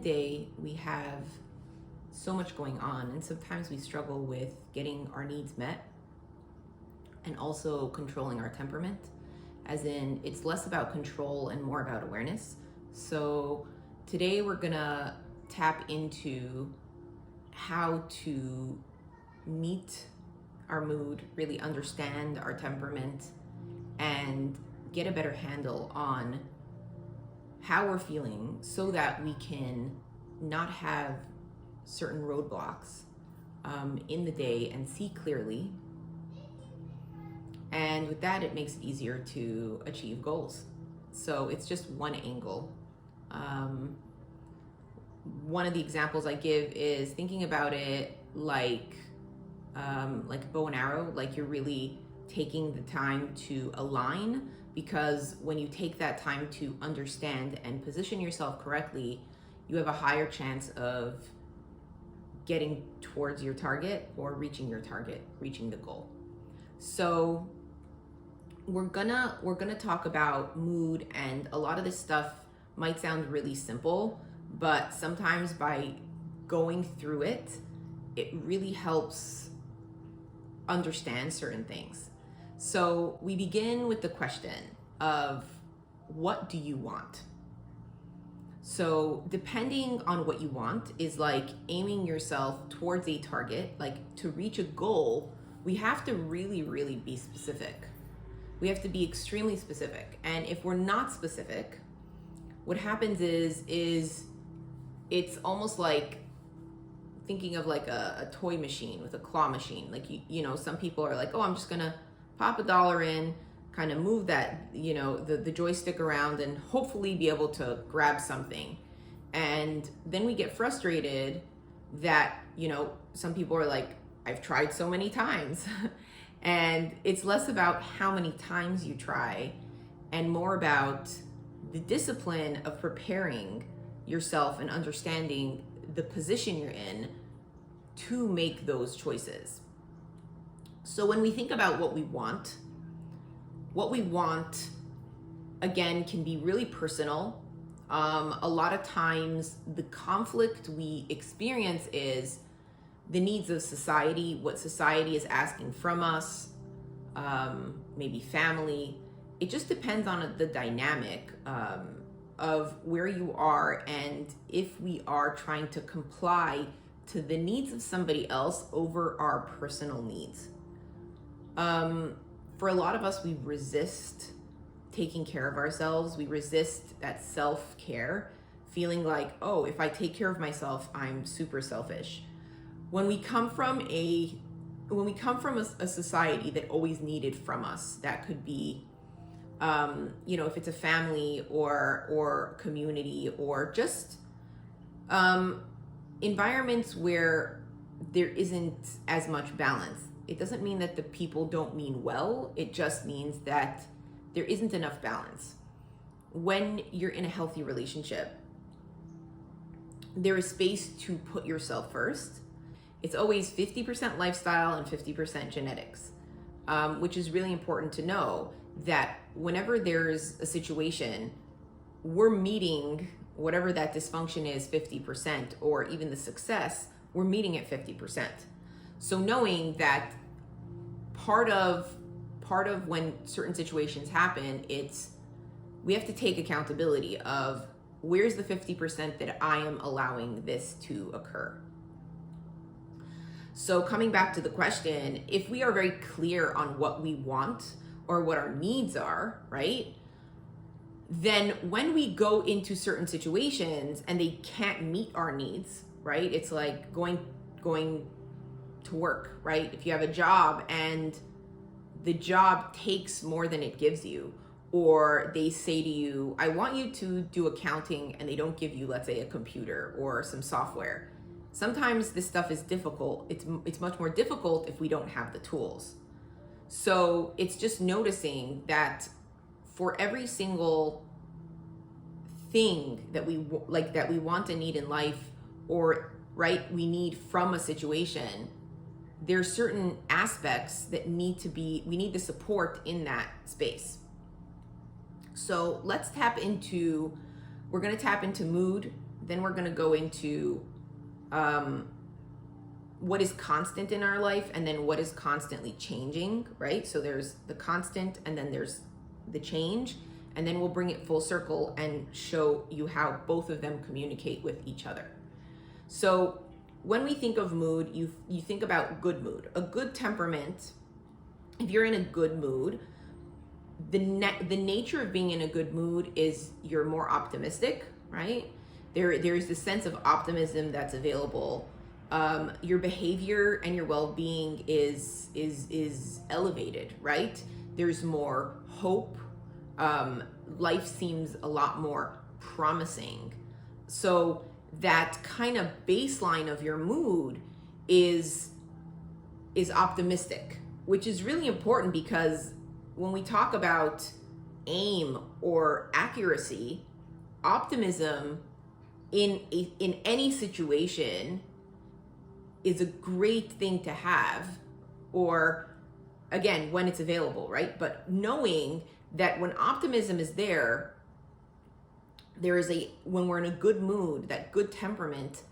day, we have so much going on, and sometimes we struggle with getting our needs met and also controlling our temperament. As in, it's less about control and more about awareness. So today we're gonna tap into how to meet our mood, really understand our temperament, and get a better handle on how we're feeling so that we can not have certain roadblocks in the day and see clearly. And with that, it makes it easier to achieve goals. So it's just one angle. One of the examples I give is thinking about it like bow and arrow, like you're really taking the time to align, because when you take that time to understand and position yourself correctly, you have a higher chance of getting towards your target or reaching your target, reaching the goal. So we're gonna talk about mood, and a lot of this stuff might sound really simple, but sometimes by going through it, it really helps understand certain things. So we begin with the question of, what do you want? So depending on what you want is like aiming yourself towards a target. Like to reach a goal, we have to really, really be specific. We have to be extremely specific. And if we're not specific, what happens is it's almost like thinking of like a toy machine with a claw machine. Like, you know, some people are like, oh, I'm just gonna pop $1 in, kind of move that, you know, the joystick around and hopefully be able to grab something. And then we get frustrated that, you know, some people are like, I've tried so many times. And it's less about how many times you try and more about the discipline of preparing yourself and understanding the position you're in to make those choices. So when we think about what we want, again, can be really personal. A lot of times the conflict we experience is the needs of society, what society is asking from us, maybe family. It just depends on the dynamic of where you are and if we are trying to comply to the needs of somebody else over our personal needs. For a lot of us, we resist taking care of ourselves. We resist that self-care, feeling like, oh, if I take care of myself, I'm super selfish. When we come from a society that always needed from us, that could be, you know, if it's a family or community or just environments where there isn't as much balance. It doesn't mean that the people don't mean well. It just means that there isn't enough balance. When you're in a healthy relationship, there is space to put yourself first. It's always 50% lifestyle and 50% genetics, which is really important to know that whenever there's a situation, we're meeting whatever that dysfunction is 50%, or even the success, we're meeting at 50%. So knowing that part of when certain situations happen, we have to take accountability of where's the 50% that I am allowing this to occur. So coming back to the question, if we are very clear on what we want or what our needs are, right? Then when we go into certain situations and they can't meet our needs, right? It's like going to work, right? If you have a job and the job takes more than it gives you, or they say to you, I want you to do accounting, and they don't give you, let's say, a computer or some software. Sometimes this stuff is difficult. It's much more difficult if we don't have the tools. So it's just noticing that for every single thing that we want and need in life, or right, we need from a situation, there's certain aspects that we need the support in that space. So we're going to tap into mood, Then we're going to go into what is constant in our life, and then what is constantly changing, right? So there's the constant, and then there's the change, and then we'll bring it full circle and show you how both of them communicate with each other. So when we think of mood, you think about good mood. A good temperament, if you're in a good mood, the nature of being in a good mood is you're more optimistic, right? There's this sense of optimism that's available. Your behavior and your well-being is elevated, right? There's more hope. Life seems a lot more promising. So that kind of baseline of your mood is optimistic, which is really important, because when we talk about aim or accuracy, optimism in any situation is a great thing to have, or again, when it's available, right? But knowing that when optimism is there is when we're in a good mood, that good temperament,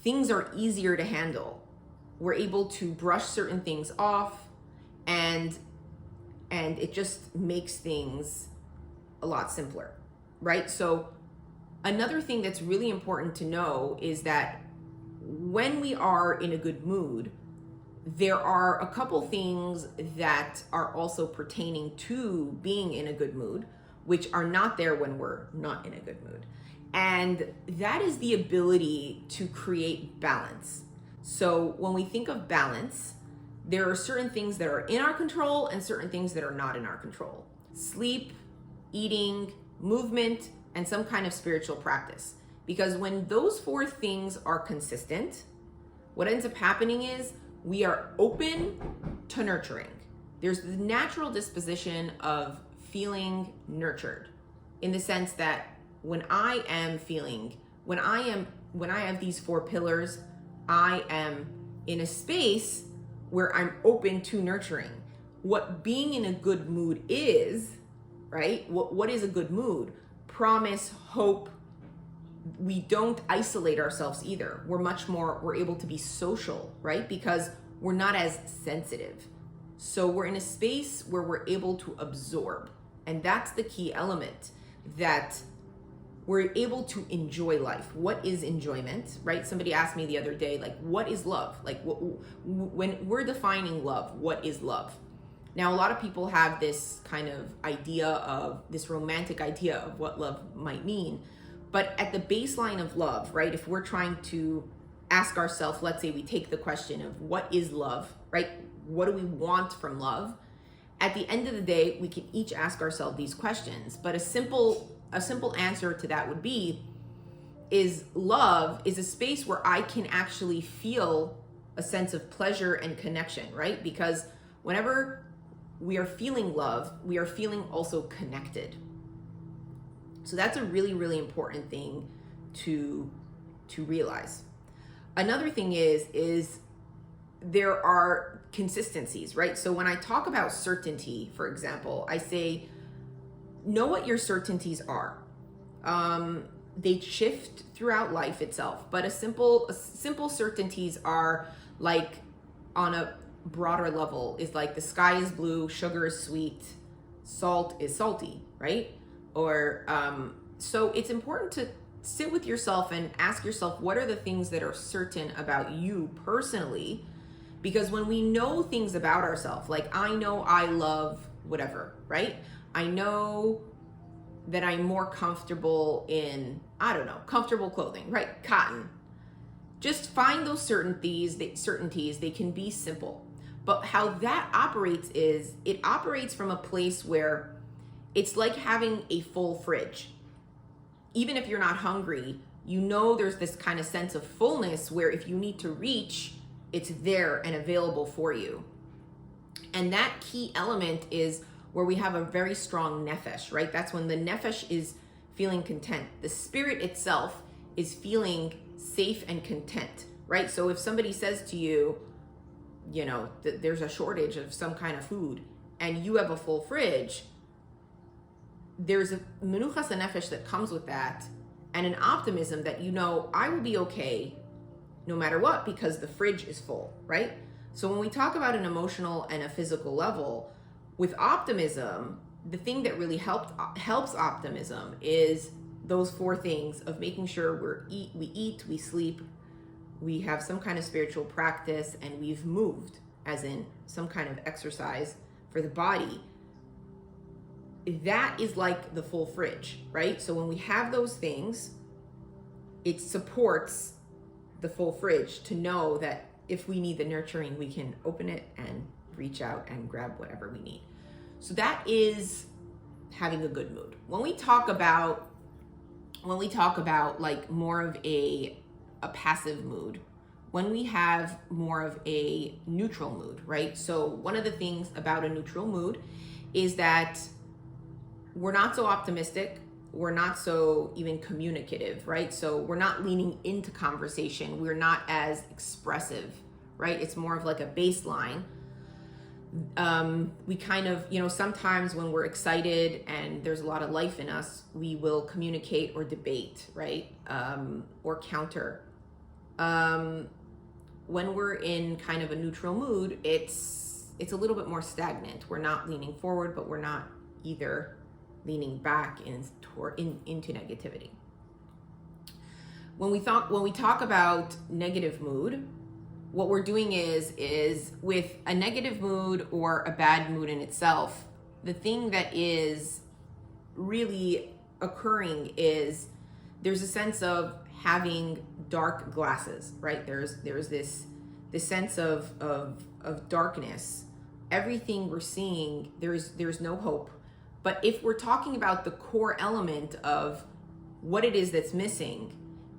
things are easier to handle. We're able to brush certain things off, and it just makes things a lot simpler, right? So another thing that's really important to know is that when we are in a good mood, there are a couple things that are also pertaining to being in a good mood, which are not there when we're not in a good mood. And that is the ability to create balance. So when we think of balance, there are certain things that are in our control and certain things that are not in our control. Sleep, eating, movement, and some kind of spiritual practice. Because when those four things are consistent, what ends up happening is we are open to nurturing. There's the natural disposition of feeling nurtured, in the sense that when I have these four pillars, I am in a space where I'm open to nurturing. What being in a good mood is, right? What is a good mood? Promise, hope. We don't isolate ourselves either. We're able to be social, right? Because we're not as sensitive. So we're in a space where we're able to absorb. And that's the key element, that we're able to enjoy life. What is enjoyment, right? Somebody asked me the other day, like, what is love? Like, when we're defining love, what is love? Now, a lot of people have this kind of idea of this romantic idea of what love might mean. But at the baseline of love, right, if we're trying to ask ourselves, let's say we take the question of what is love, right? What do we want from love? At the end of the day, we can each ask ourselves these questions. But a simple answer to that would be, is love is a space where I can actually feel a sense of pleasure and connection, right? Because whenever we are feeling love, we are feeling also connected. So that's a really, really important thing to realize. Another thing is there are consistencies, right? So when I talk about certainty, for example, I say, know what your certainties are. They shift throughout life itself, but a simple certainties are, like, on a broader level, is like the sky is blue, sugar is sweet, salt is salty, right? Or so it's important to sit with yourself and ask yourself, what are the things that are certain about you personally? Because when we know things about ourselves, like, I know I love whatever, right? I know that I'm more comfortable in, comfortable clothing, right? Cotton. Just find those certainties, they can be simple. But how that operates is, it operates from a place where it's like having a full fridge. Even if you're not hungry, you know there's this kind of sense of fullness where if you need to reach, it's there and available for you. And that key element is where we have a very strong nefesh, right? That's when the nefesh is feeling content. The spirit itself is feeling safe and content, right? So if somebody says to you, that there's a shortage of some kind of food and you have a full fridge, there's a menuchas nefesh that comes with that, and an optimism that I will be okay no matter what because the fridge is full, right? So when we talk about an emotional and a physical level, with optimism, the thing that really helps optimism is those four things of making sure we eat, we sleep, we have some kind of spiritual practice, and we've moved, as in some kind of exercise for the body. That is like the full fridge, right? So when we have those things, it supports the full fridge to know that if we need the nurturing, we can open it and reach out and grab whatever we need. So that is having a good mood. When we talk about like more of a passive mood, when we have more of a neutral mood, right? So one of the things about a neutral mood is that we're not so optimistic, we're not so even communicative, right? So we're not leaning into conversation, we're not as expressive, right? It's more of like a baseline. We kind of, sometimes when we're excited and there's a lot of life in us, we will communicate or debate, right? Or counter. When we're in kind of a neutral mood, it's a little bit more stagnant. We're not leaning forward, but we're not either leaning back into negativity. When we talk about negative mood, what we're doing is with a negative mood or a bad mood in itself, the thing that is really occurring is there's a sense of having dark glasses, right? There's this sense of darkness. Everything we're seeing, there's no hope. But if we're talking about the core element of what it is that's missing,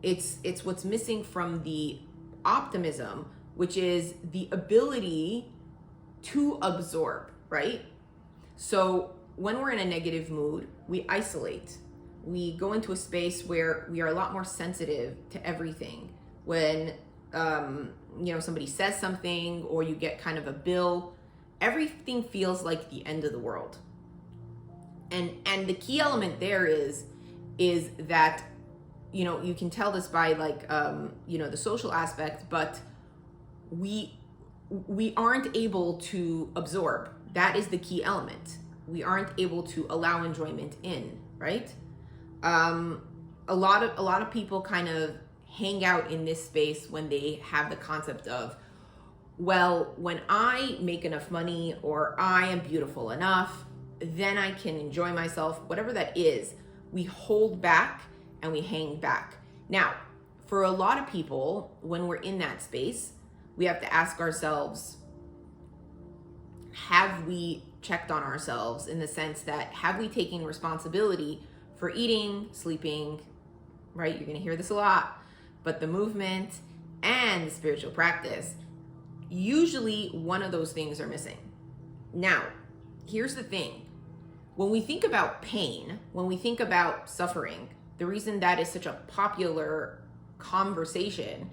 it's what's missing from the optimism, which is the ability to absorb, right? So when we're in a negative mood, we isolate. We go into a space where we are a lot more sensitive to everything. When somebody says something or you get kind of a bill, everything feels like the end of the world. And the key element there is that you can tell this by like the social aspect, but we aren't able to absorb. That is the key element. We aren't able to allow enjoyment in, right? A lot of people kind of hang out in this space when they have the concept of, well, when I make enough money or I am beautiful enough, then I can enjoy myself, whatever that is. We hold back and we hang back. Now, for a lot of people, when we're in that space, we have to ask ourselves, have we checked on ourselves, in the sense that have we taken responsibility for eating, sleeping, right? You're going to hear this a lot, but the movement and the spiritual practice, usually one of those things are missing. Now, here's the thing. When we think about pain, when we think about suffering, the reason that is such a popular conversation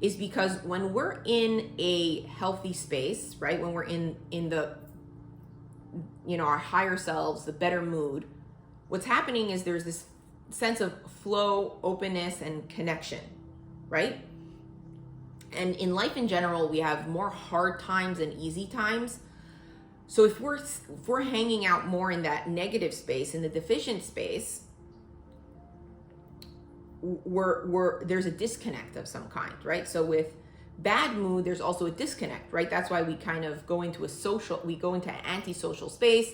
is because when we're in a healthy space, right? When we're in the, our higher selves, the better mood, what's happening is there's this sense of flow, openness, and connection, right? And in life in general, we have more hard times and easy times. So if we're hanging out more in that negative space, in the deficient space, there's a disconnect of some kind, right? So with bad mood, there's also a disconnect, right? That's why we kind of go into an antisocial space.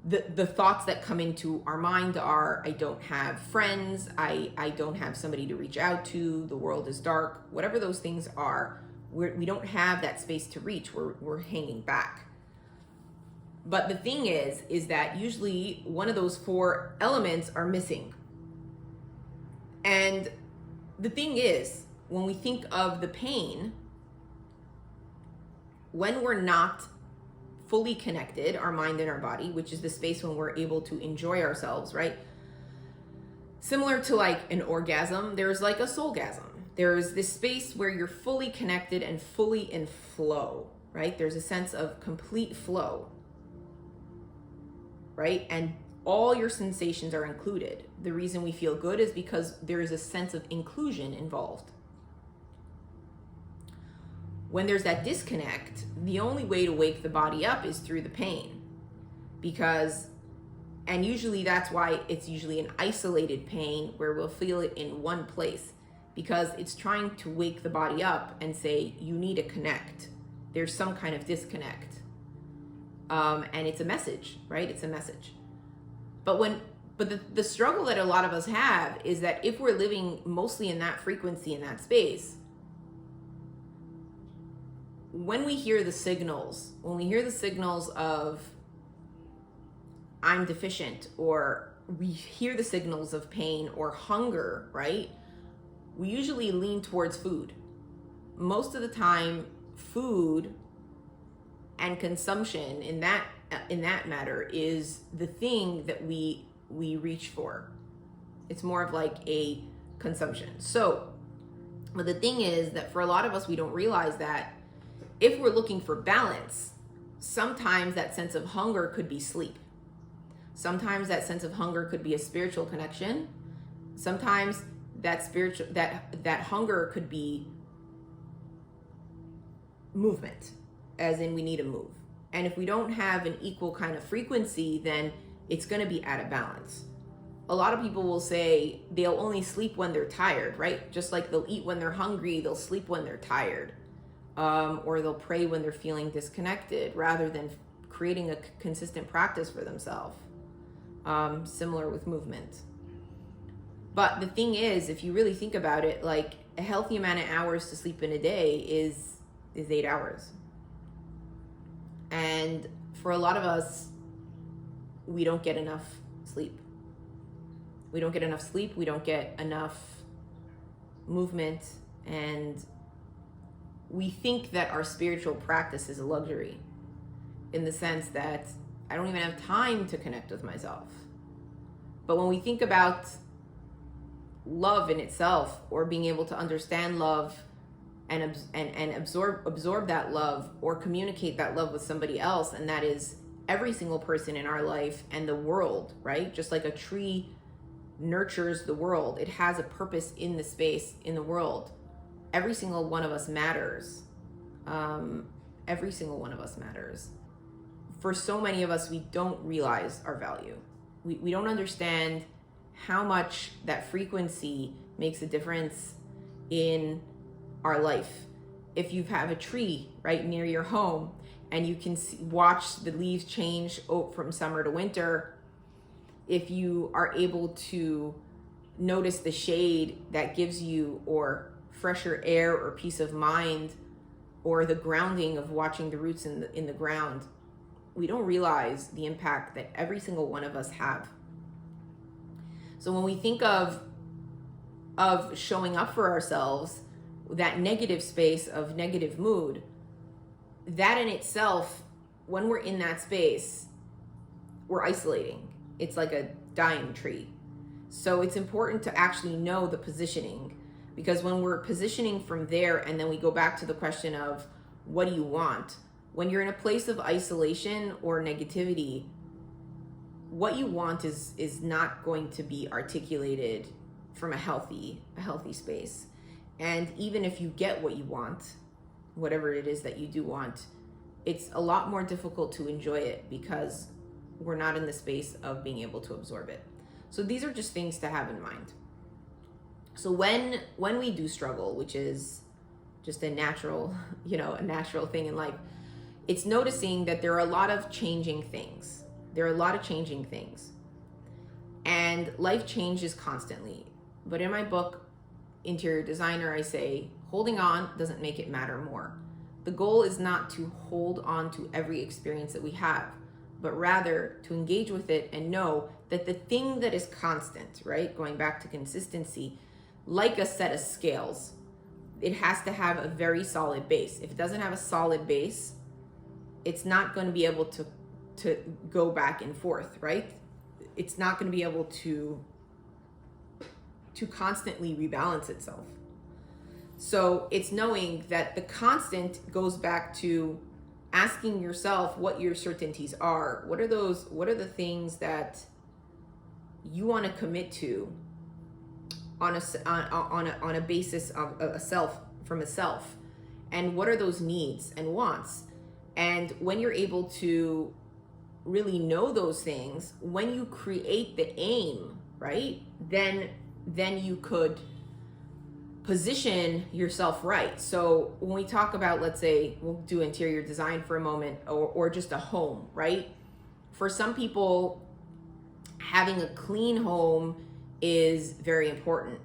The thoughts that come into our mind are, I don't have friends, I don't have somebody to reach out to, the world is dark, whatever those things are, we don't have that space to reach, we're hanging back. But the thing is that usually one of those four elements are missing. And the thing is, when we think of the pain, when we're not fully connected, our mind and our body, which is the space when we're able to enjoy ourselves, right? Similar to like an orgasm, there's like a soulgasm. There's this space where you're fully connected and fully in flow, right? There's a sense of complete flow, right? And all your sensations are included. The reason we feel good is because there is a sense of inclusion involved. When there's that disconnect, the only way to wake the body up is through the pain. And usually that's why it's usually an isolated pain where we'll feel it in one place, because it's trying to wake the body up and say, you need to connect. There's some kind of disconnect. And it's a message, right? It's a message. But the struggle that a lot of us have is that if we're living mostly in that frequency, in that space, when we hear the signals of I'm deficient, or we hear the signals of pain or hunger, right? We usually lean towards food. Most of the time, food and consumption in that matter is the thing that we reach for. It's more of like a consumption. So, but the thing is that for a lot of us, we don't realize that if we're looking for balance, sometimes that sense of hunger could be sleep. Sometimes that sense of hunger could be a spiritual connection. Sometimes that hunger could be movement, as in we need to move. And if we don't have an equal kind of frequency, then it's going to be out of balance. A lot of people will say they'll only sleep when they're tired, right? Just like they'll eat when they're hungry, they'll sleep when they're tired. Or they'll pray when they're feeling disconnected, rather than creating a consistent practice for themselves. Similar with movement. But the thing is, if you really think about it, like a healthy amount of hours to sleep in a day is 8 hours. And for a lot of us, we don't get enough sleep. We don't get enough sleep. We don't get enough movement. And we think that our spiritual practice is a luxury, in the sense that I don't even have time to connect with myself. But when we think about love in itself, or being able to understand love and absorb that love, or communicate that love with somebody else, and that is every single person in our life and the world, right? Just like a tree nurtures the world, it has a purpose in the space, in the world. Every single one of us matters. Every single one of us matters. For so many of us, we don't realize our value. We don't understand how much that frequency makes a difference in our life. If you have a tree right near your home and you can watch the leaves change from summer to winter, if you are able to notice the shade that gives you, or fresher air or peace of mind, or the grounding of watching the roots in the ground, we don't realize the impact that every single one of us have. So when we think of showing up for ourselves, that negative space of negative mood, that in itself, when we're in that space, we're isolating. It's like a dying tree. So it's important to actually know the positioning, because when we're positioning from there, and then we go back to the question of what do you want? When you're in a place of isolation or negativity, what you want is not going to be articulated from a healthy space. And even if you get what you want, whatever it is that you do want, it's a lot more difficult to enjoy it, because we're not in the space of being able to absorb it. So these are just things to have in mind. So when we do struggle, which is just a natural thing in life, it's noticing that there are a lot of changing things. And life changes constantly. But in my book, Interior Designer, I say, holding on doesn't make it matter more. The goal is not to hold on to every experience that we have, but rather to engage with it and know that the thing that is constant, right? Going back to consistency, like a set of scales, it has to have a very solid base. If it doesn't have a solid base, it's not going to be able to go back and forth, right? It's not going to be able to constantly rebalance itself. So it's knowing that the constant goes back to asking yourself what your certainties are. What are the things that you want to commit to on a basis of a self, from a self, and what are those needs and wants. And when you're able to really know those things, when you create the aim, right, then you could position yourself right. So when we talk about, let's say, we'll do interior design for a moment, or just a home, right? For some people, having a clean home is very important.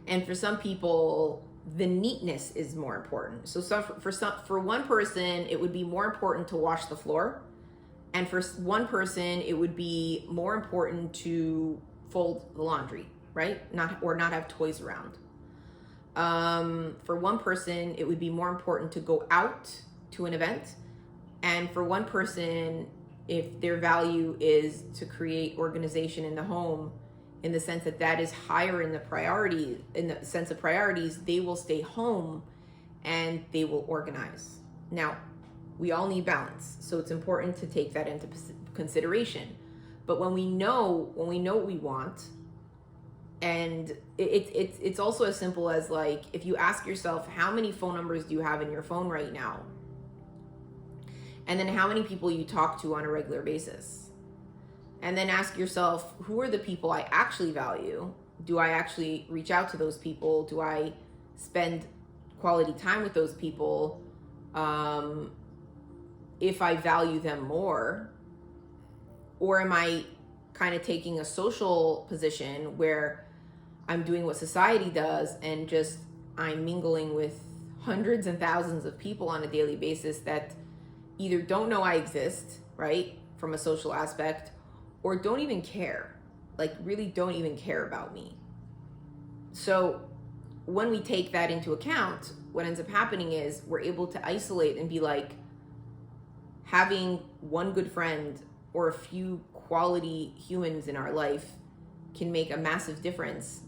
And for some people, the neatness is more important. So for one person, it would be more important to wash the floor. And for one person, it would be more important to fold the laundry, right? Not have toys around. For one person, it would be more important to go out to an event. And for one person, if their value is to create organization in the home, in the sense that is higher in the sense of priorities, they will stay home and they will organize. Now, we all need balance, so it's important to take that into consideration. But when we know what we want, and it's also as simple as, like, if you ask yourself, how many phone numbers do you have in your phone right now? And then how many people you talk to on a regular basis? And then ask yourself, who are the people I actually value? Do I actually reach out to those people? Do I spend quality time with those people? If I value them more? Or am I kind of taking a social position where I'm doing what society does and just I'm mingling with hundreds and thousands of people on a daily basis that either don't know I exist, right, from a social aspect, or don't even care, like really don't even care about me. So when we take that into account, what ends up happening is we're able to isolate and be like, having one good friend or a few quality humans in our life can make a massive difference,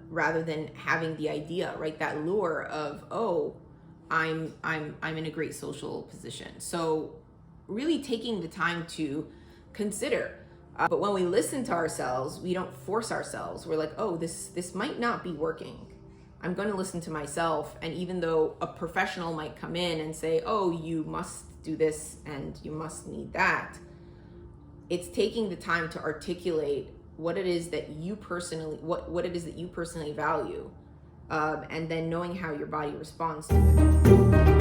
rather than having the idea, right, that lure of, oh, I'm in a great social position. So really taking the time to consider. But when we listen to ourselves, we don't force ourselves. We're like, oh, this might not be working. I'm going to listen to myself. And even though a professional might come in and say, oh, you must do this and you must need that, it's taking the time to articulate what it is that you personally, what it is that you personally value, and then knowing how your body responds to it.